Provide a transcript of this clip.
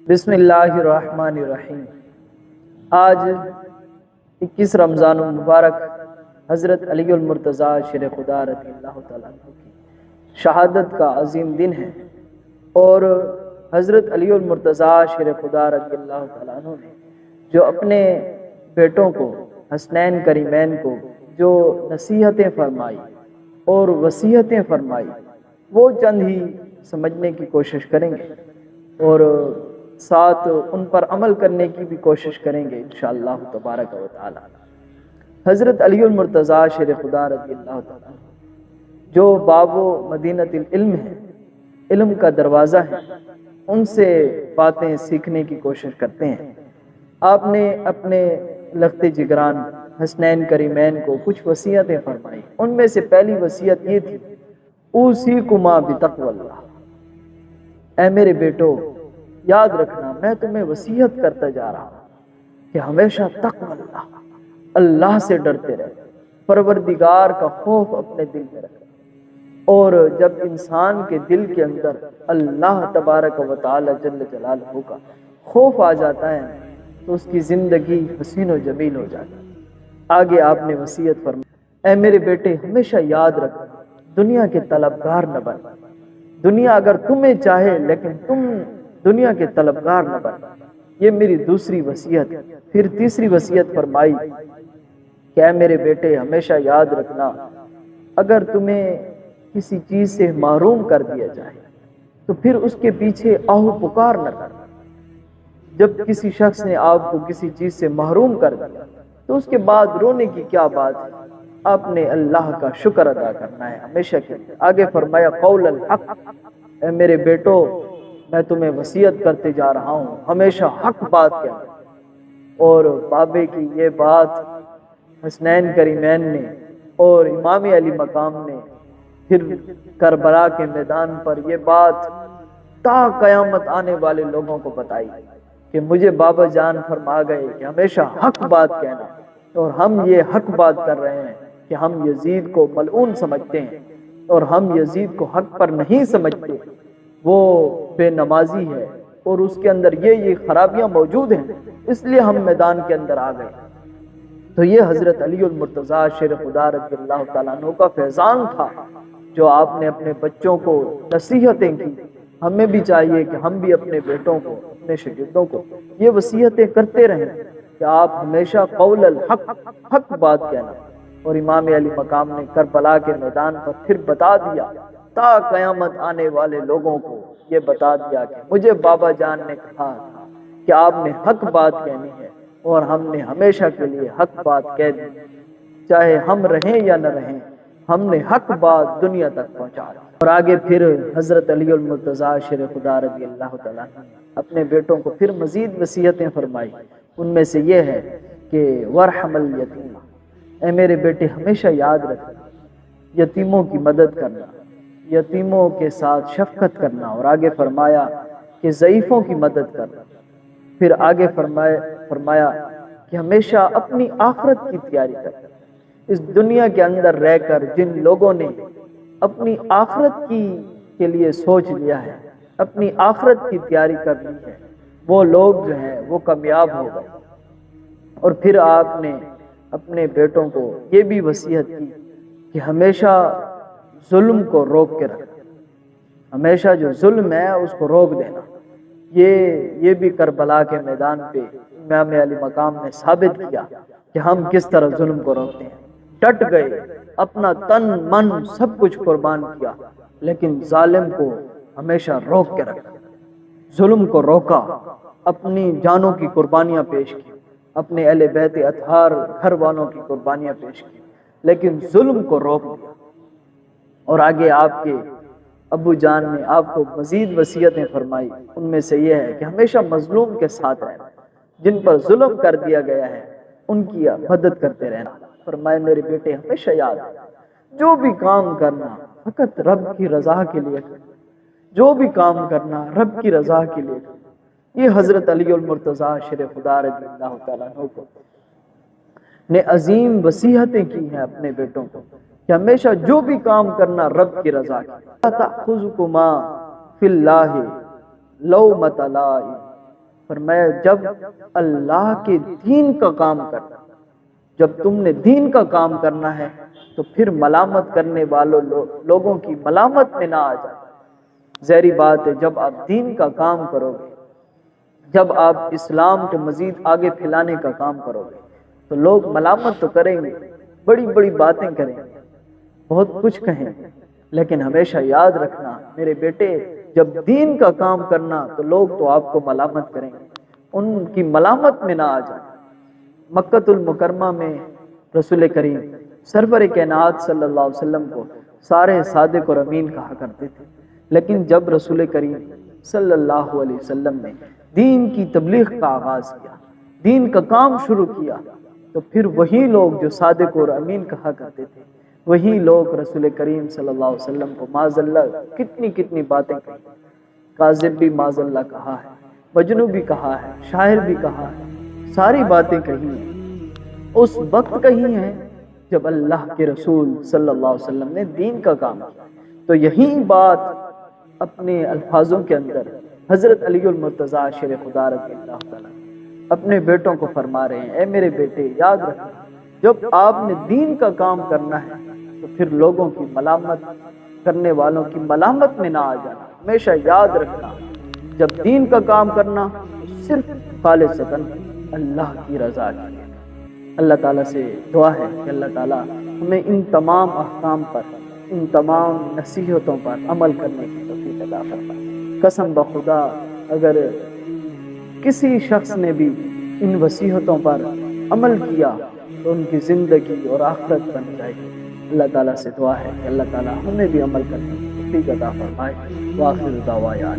بسم اللہ الرحمن الرحیم۔ آج 21 رمضان المبارک حضرت علی المرتضیٰ شیر خدا رضی اللہ تعالیٰ عنہ کی شہادت کا عظیم دن ہے، اور حضرت علی المرتضیٰ شیر خدا رضی اللہ تعالیٰ عنہ نے جو اپنے بیٹوں کو حسنین کریمین کو جو نصیحتیں فرمائی اور وصیتیں فرمائی، وہ چند ہی سمجھنے کی کوشش کریں گے اور ساتھ ان پر عمل کرنے کی بھی کوشش کریں گے انشاءاللہ تبارک و تعالی۔ حضرت علی المرتضیٰ شیر خدا رضی اللہ تعالیٰ جو باب و مدینۃ العلم ہے، علم کا دروازہ ہے، ان سے باتیں سیکھنے کی کوشش کرتے ہیں۔ آپ نے اپنے لخت جگران حسنین کریمین کو کچھ وصیتیں فرمائی۔ ان میں سے پہلی وصیت یہ تھی، اوصیکما بتقوی اللہ، اے میرے بیٹو یاد رکھنا میں تمہیں وصیت کرتا جا رہا ہوں کہ ہمیشہ تقوی اللہ سے ڈرتے رہے، پروردگار کا خوف اپنے دل میں رکھے۔ اور جب انسان کے دل کے اندر اللہ تبارک و تعالی جل جلالہ کا خوف آ جاتا ہے تو اس کی زندگی حسین و جمیل ہو جاتی ہے۔ آگے آپ نے وصیت فرمائی، اے میرے بیٹے ہمیشہ یاد رکھنا دنیا کے طلبگار نہ بن، دنیا اگر تمہیں چاہے لیکن تم دنیا کے طلبگار نہ بن، یہ میری دوسری وصیت۔ پھر تیسری وصیت فرمائی کہ اے میرے بیٹے ہمیشہ یاد رکھنا اگر تمہیں کسی چیز سے محروم کر دیا جائے تو پھر اس کے پیچھے آہو پکار نہ کرنا۔ جب کسی شخص نے آپ کو کسی چیز سے محروم کر دیا تو اس کے بعد رونے کی کیا بات ہے، آپ نے اللہ کا شکر ادا کرنا ہے ہمیشہ کے لیے۔ آگے فرمایا قول الحق، اے میرے بیٹو میں تمہیں وصیت کرتے جا رہا ہوں ہمیشہ حق بات کہنا۔ اور بابے کی یہ بات حسنین کریمین نے اور امام علی مقام نے پھر کربلا کے میدان پر یہ بات تا قیامت آنے والے لوگوں کو بتائی کہ مجھے بابا جان فرما گئے کہ ہمیشہ حق بات کہنا، اور ہم یہ حق بات کر رہے ہیں کہ ہم یزید کو ملعون سمجھتے ہیں اور ہم یزید کو حق پر نہیں سمجھتے، وہ بے نمازی ہے اور اس کے اندر یہ خرابیاں موجود ہیں، اس لیے ہم میدان کے اندر آ گئے۔ تو یہ حضرت علی المرتضیٰ شیر خدا رضی اللہ تعالیٰ عنہ کا فیضان تھا جو آپ نے اپنے بچوں کو نصیحتیں کی۔ ہمیں بھی چاہیے کہ ہم بھی اپنے بیٹوں کو اپنے شاگردوں کو یہ وصیتیں کرتے رہیں کہ آپ ہمیشہ قول الحق حق بات کہنا۔ اور امام علی مقام نے کربلا کے میدان پر پھر بتا دیا، تا قیامت آنے والے لوگوں کو یہ بتا دیا کہ مجھے بابا جان نے کہا تھا کہ آپ نے حق بات کہنی ہے، اور ہم نے ہمیشہ کے لیے حق بات کہہ دی، چاہے ہم رہیں یا نہ رہیں، ہم نے حق بات دنیا تک پہنچا دی۔ اور آگے پھر حضرت علی المرتضیٰ شیر خدا رضی اللہ تعالیٰ اپنے بیٹوں کو پھر مزید وصیتیں فرمائی۔ ان میں سے یہ ہے کہ ورحم الیتیم، اے میرے بیٹے ہمیشہ یاد رکھنا یتیموں کی مدد کرنا، یتیموں کے ساتھ شفقت کرنا۔ اور آگے فرمایا کہ ضعیفوں کی مدد کرنا۔ پھر آگے فرمایا کہ ہمیشہ اپنی آخرت کی تیاری کرنا۔ اس دنیا کے اندر رہ کر جن لوگوں نے اپنی آخرت کے لیے سوچ لیا ہے، اپنی آخرت کی تیاری کر لی ہے، وہ لوگ جو ہیں وہ کامیاب ہو گئے۔ اور پھر آپ نے اپنے بیٹوں کو یہ بھی وصیت کی کہ ہمیشہ ظلم کو روک کے رکھنا، ہمیشہ جو ظلم ہے اس کو روک دینا۔ یہ بھی کربلا کے میدان پہ امام علی مقام نے ثابت کیا کہ ہم کس طرح ظلم کو روکتے ہیں۔ ڈٹ گئے، اپنا تن من سب کچھ قربان کیا، لیکن ظالم کو ہمیشہ روک کے رکھا، ظلم کو روکا، اپنی جانوں کی قربانیاں پیش کی، اپنے اہل بیت اطہار گھر والوں کی قربانیاں پیش کی، لیکن ظلم کو روک دیا۔ اور آگے آپ کے ابو جان نے آپ کو مزید وصیتیں فرمائی۔ ان میں سے یہ ہے کہ ہمیشہ مظلوم کے ساتھ رہنا، جن پر ظلم کر دیا گیا ہے ان کی مدد کرتے رہنا۔ فرمائے میرے بیٹے ہمیشہ یاد جو بھی کام کرنا فقط رب کی رضا کے لیے کرنا، جو بھی کام کرنا رب کی رضا کے لیے کرنا۔ یہ حضرت علی المرتضیٰ شیر خدا رضی اللہ تعالیٰ عنہ کو نے عظیم وصیتیں کی ہیں اپنے بیٹوں کو کہ ہمیشہ جو بھی کام کرنا رب کی رضا کی۔ تأخذکما فی اللہ لومۃ لائم، فرمایا جب اللہ کے دین کا کام کرنا، جب تم نے دین کا کام کرنا ہے تو پھر ملامت کرنے والوں لوگوں کی ملامت میں نہ آ جائے۔ ظاہری بات ہے جب آپ دین کا کام کرو گے، جب آپ اسلام کے مزید آگے پھیلانے کا کام کرو گے تو لوگ ملامت تو کریں گے، بڑی بڑی باتیں کریں گے، بہت کچھ کہیں گے، لیکن ہمیشہ یاد رکھنا میرے بیٹے، جب دین کا کام کرنا تو لوگ تو آپ کو ملامت کریں گے، ان کی ملامت میں نہ آ جائیں۔ مکۃ المکرمہ میں رسول کریم سرور کائنات صلی اللہ علیہ وسلم کو سارے صادق اور امین کہا کرتے تھے، لیکن جب رسول کریم صلی اللہ علیہ وسلم نے دین کی تبلیغ کا آغاز کیا، دین کا کام شروع کیا، تو پھر وہی لوگ جو صادق اور امین کہا کرتے تھے، وہی لوگ رسول کریم صلی اللہ علیہ وسلم کو معاذ اللہ کتنی کتنی باتیں کہیں، کاذب بھی معاذ اللہ کہا ہے، مجنون بھی کہا ہے، شاعر بھی کہا ہے، ساری باتیں کہی ہیں، اس وقت کہی ہیں جب اللہ کے رسول صلی اللہ علیہ وسلم نے دین کا کام کیا۔ تو یہی بات اپنے الفاظوں کے اندر حضرت علی المرتضیٰ شیر خدا رضی اللہ تعالیٰ اپنے بیٹوں کو فرما رہے ہیں، اے میرے بیٹے یاد رکھنا، جب آپ نے دین کا کام کرنا ہے تو پھر لوگوں کی ملامت کرنے والوں کی ملامت میں نہ آ جانا۔ ہمیشہ یاد رکھنا جب دین کا کام کرنا صرف خالصتاً اللہ کی رضا کے لیے۔ اللہ تعالیٰ سے دعا ہے کہ اللہ تعالیٰ ہمیں ان تمام احکام پر، ان تمام نصیحتوں پر عمل کرنے کی توفیق عطا فرمائے۔ قسم بخدا اگر کسی شخص نے بھی ان وصیحتوں پر عمل کیا تو ان کی زندگی اور آخرت بن جائے گی۔ اللہ تعالیٰ سے دعا ہے کہ اللہ تعالیٰ ہمیں بھی عمل کرنے کی توفیق عطا فرمائے۔ وآخر دعوانا